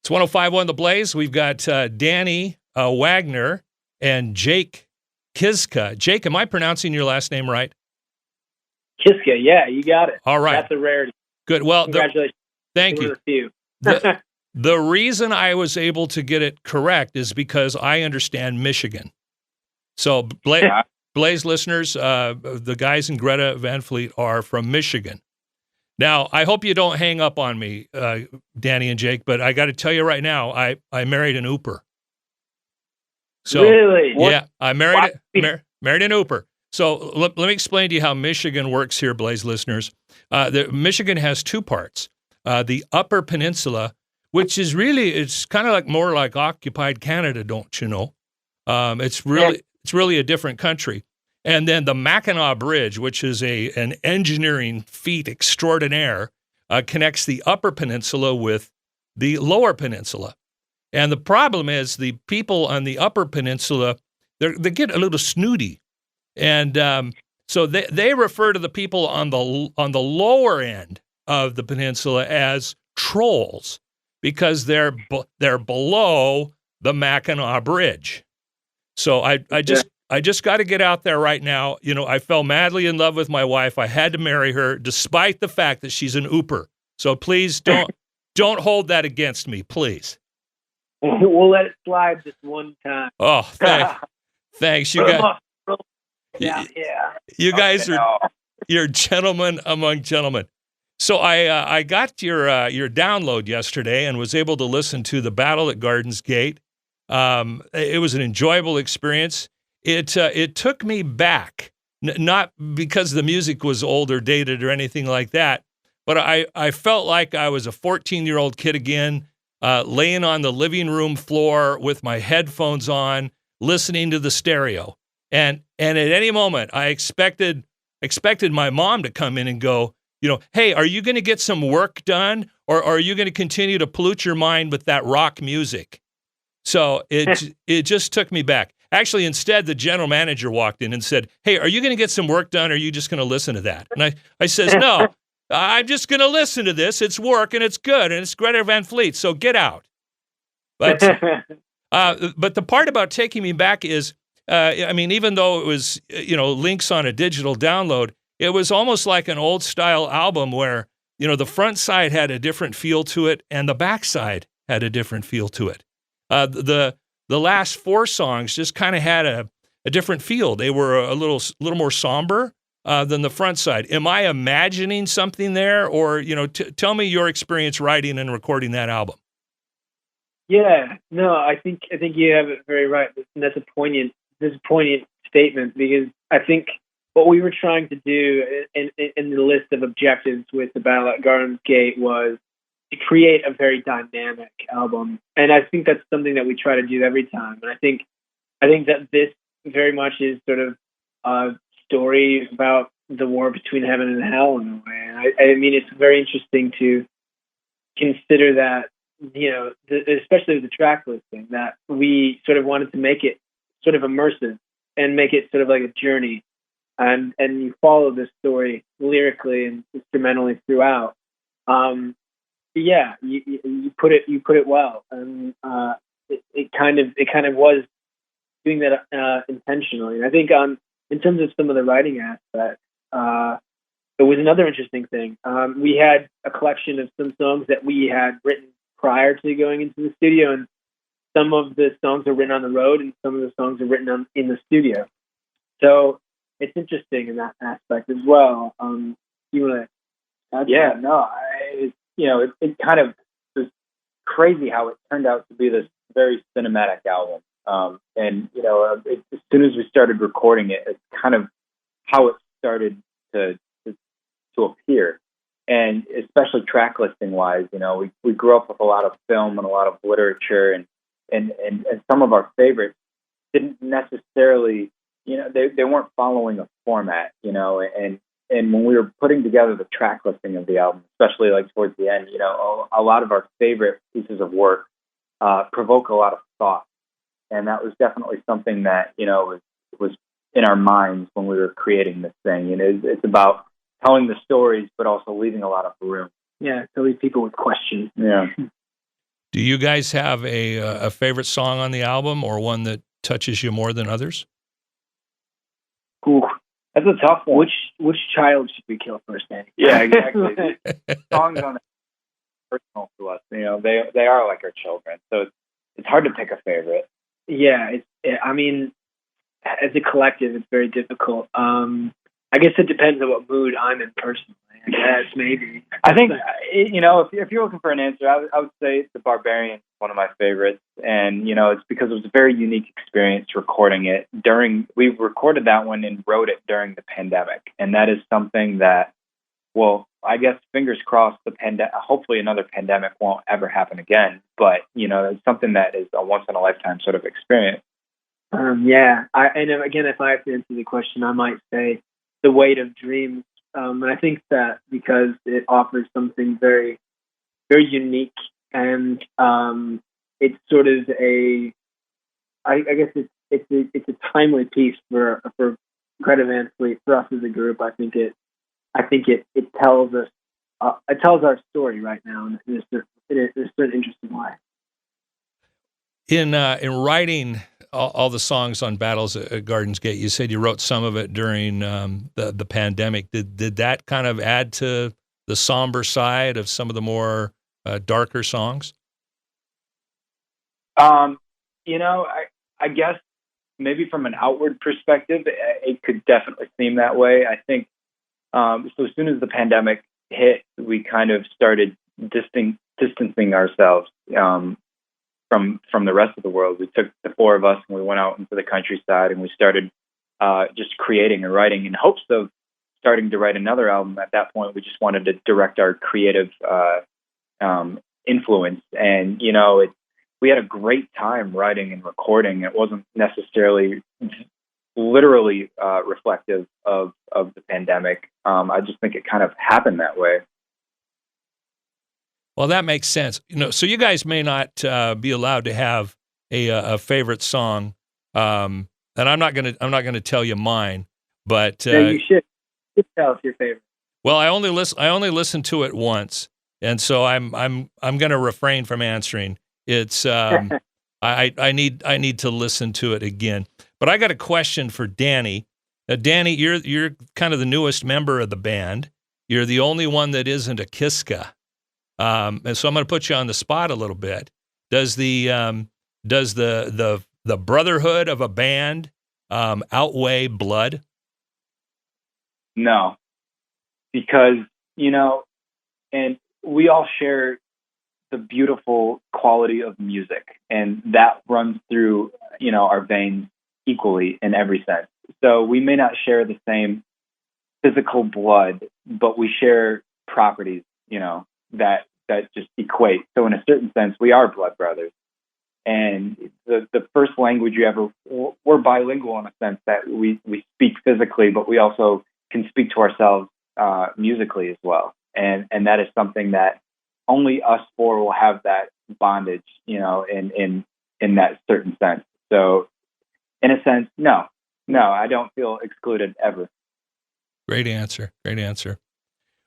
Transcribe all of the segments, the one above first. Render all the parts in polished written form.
It's 105.1 The Blaze. We've got Danny Wagner and Jake Kiszka. Jake, am I pronouncing your last name right? Kiszka, yeah, you got it. All right. That's a rarity. Good. Well, Congratulations. Thank you. The reason I was able to get it correct is because I understand Michigan. So, Blaze listeners, the guys in Greta Van Fleet are from Michigan. Now, I hope you don't hang up on me, Danny and Jake, but I got to tell you right now, I married an Ooper. So, really? Yeah, I married an Ooper. So let me explain to you how Michigan works here, Blaze listeners. Michigan has two parts. The Upper Peninsula, which is it's kind of like more like occupied Canada, don't you know? It's really a different country. And then the Mackinac Bridge, which is an engineering feat extraordinaire, connects the Upper Peninsula with the Lower Peninsula. And the problem is the people on the Upper Peninsula, they get a little snooty. And so they refer to the people on the lower end of the peninsula as trolls because they're below the Mackinac Bridge. So I just got to get out there right now. You know, I fell madly in love with my wife. I had to marry her despite the fact that she's an Ooper. So please don't hold that against me, please. We'll let it slide just one time. Oh, thanks. You guys. Yeah. You guys you're gentlemen among gentlemen. So I got your download yesterday and was able to listen to the Battle at Garden's Gate. It was an enjoyable experience. It took me back, not because the music was old or dated or anything like that, but I felt like I was a 14-year-old kid again, laying on the living room floor with my headphones on, listening to the stereo. And at any moment, I expected my mom to come in and go, you know, hey, are you going to get some work done, or are you going to continue to pollute your mind with that rock music? So it just took me back. Actually, instead, the general manager walked in and said, hey, are you going to get some work done, or are you just going to listen to that? And I says, no, I'm just going to listen to this. It's work, and it's good, and it's Greta Van Fleet, so get out. But the part about taking me back is, I mean, even though it was, links on a digital download, it was almost like an old-style album where, the front side had a different feel to it, and the back side had a different feel to it. The last four songs just kind of had a different feel. They were a little more somber than the front side. Am I imagining something there, or tell me your experience writing and recording that album? Yeah, no, I think you have it very right. And that's a poignant statement, because I think what we were trying to do in the list of objectives with the Battle at Garden's Gate was to create a very dynamic album, and I think that's something that we try to do every time. And I think that this very much is sort of a story about the war between heaven and hell in a way. And I mean, it's very interesting to consider that, especially with the track listing, that we sort of wanted to make it sort of immersive and make it sort of like a journey, and you follow this story lyrically and instrumentally throughout. Yeah, you put it well, and it kind of was doing that intentionally. And I think in terms of some of the writing aspects, it was another interesting thing. We had a collection of some songs that we had written prior to going into the studio, and some of the songs are written on the road, and some of the songs are written in the studio. So it's interesting in that aspect as well. You want to? Yeah, no, it kind of was crazy how it turned out to be this very cinematic album. And as soon as we started recording it, it's kind of how it started to appear. And especially track listing wise, we grew up with a lot of film and a lot of literature, and some of our favorites didn't necessarily, they weren't following a format, and when we were putting together the track listing of the album, especially like towards the end, a lot of our favorite pieces of work provoke a lot of thought. And that was definitely something that, was in our minds when we were creating this thing. It's about telling the stories, but also leaving a lot of room. Yeah, to leave people with questions. Yeah. Do you guys have a favorite song on the album, or one that touches you more than others? Ooh, That's a tough one. which child should we kill first, Danny? Yeah, exactly. Songs on it are personal to us. They are like our children. So it's hard to pick a favorite. Yeah, I mean, as a collective, it's very difficult. I guess it depends on what mood I'm in personally. I guess maybe. I think if you're looking for an answer, I would say The Barbarian is one of my favorites, and it's because it was a very unique experience recording it we recorded that one and wrote it during the pandemic, and that is something that, well, I guess fingers crossed, hopefully another pandemic won't ever happen again, but it's something that is a once in a lifetime sort of experience. Yeah, and again, if I have to answer the question, I might say The Weight of Dreams. And I think that because it offers something very, very unique, and it's sort of I guess it's a timely piece for Greta Van Fleet, for us as a group. I think it tells us it tells our story right now in a certain interesting way. In writing all the songs on Battles at Garden's Gate, you said you wrote some of it during the pandemic. Did that kind of add to the somber side of some of the more darker songs? I guess maybe from an outward perspective, it could definitely seem that way. I think so. As soon as the pandemic hit, we kind of started distancing ourselves from the rest of the world. We took the four of us and we went out into the countryside and we started just creating and writing in hopes of starting to write another album. At that point, we just wanted to direct our creative influence, and we had a great time writing and recording. It wasn't necessarily literally reflective of the pandemic. I just think it kind of happened that way. Well, that makes sense. So you guys may not be allowed to have a favorite song, and I'm not gonna tell you mine, but no, you should tell us your favorite. Well, I only listened to it once, and so I'm gonna refrain from answering. It's I need to listen to it again. But I got a question for Danny. Danny, you're kind of the newest member of the band. You're the only one that isn't a Kiszka. And so I'm going to put you on the spot a little bit. Does the brotherhood of a band outweigh blood? No, because and we all share the beautiful quality of music, and that runs through our veins equally in every sense. So we may not share the same physical blood, but we share properties, that just equate. So in a certain sense, we are blood brothers. And the first language we're bilingual in a sense that we speak physically, but we also can speak to ourselves musically as well. And that is something that only us four will have that bondage, in that certain sense. So in a sense, no, I don't feel excluded ever. Great answer.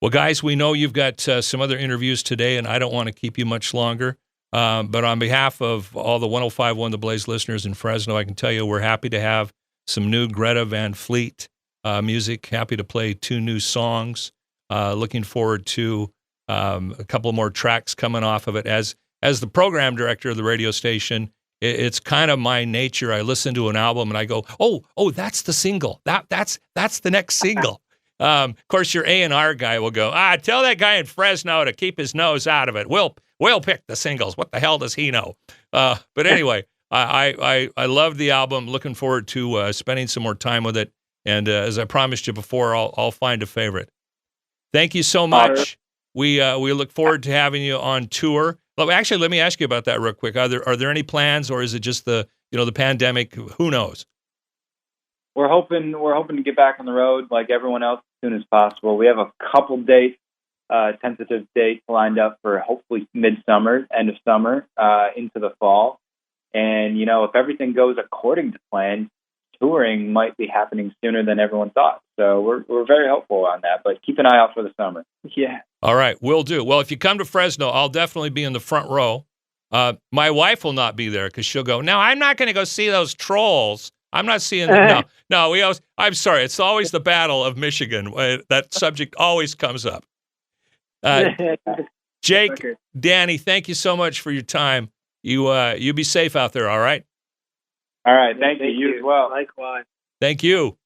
Well, guys, we know you've got some other interviews today, and I don't want to keep you much longer. But on behalf of all the 105.1 The Blaze listeners in Fresno, I can tell you we're happy to have some new Greta Van Fleet music, happy to play 2 new songs. Looking forward to a couple more tracks coming off of it. As the program director of the radio station, it's kind of my nature. I listen to an album and I go, oh, that's the single. That's the next single. Of course, your A&R guy will go, tell that guy in Fresno to keep his nose out of it. We'll pick the singles. What the hell does he know? But anyway, I love the album. Looking forward to spending some more time with it. And as I promised you before, I'll find a favorite. Thank you so much. We look forward to having you on tour. Well, actually, let me ask you about that real quick. Are there any plans, or is it just the pandemic? Who knows? We're hoping to get back on the road like everyone else as soon as possible. We have a couple dates, tentative dates lined up for hopefully midsummer, end of summer, into the fall. And if everything goes according to plan, touring might be happening sooner than everyone thought. So we're very hopeful on that. But keep an eye out for the summer. Yeah. All right, will do. Well, if you come to Fresno, I'll definitely be in the front row. My wife will not be there because she'll go, no, I'm not going to go see those trolls. I'm not seeing them. No, I'm sorry. It's always the battle of Michigan. That subject always comes up. Jake, Danny, thank you so much for your time. You be safe out there, all right? All right. Thank you. You as well. Likewise. Thank you.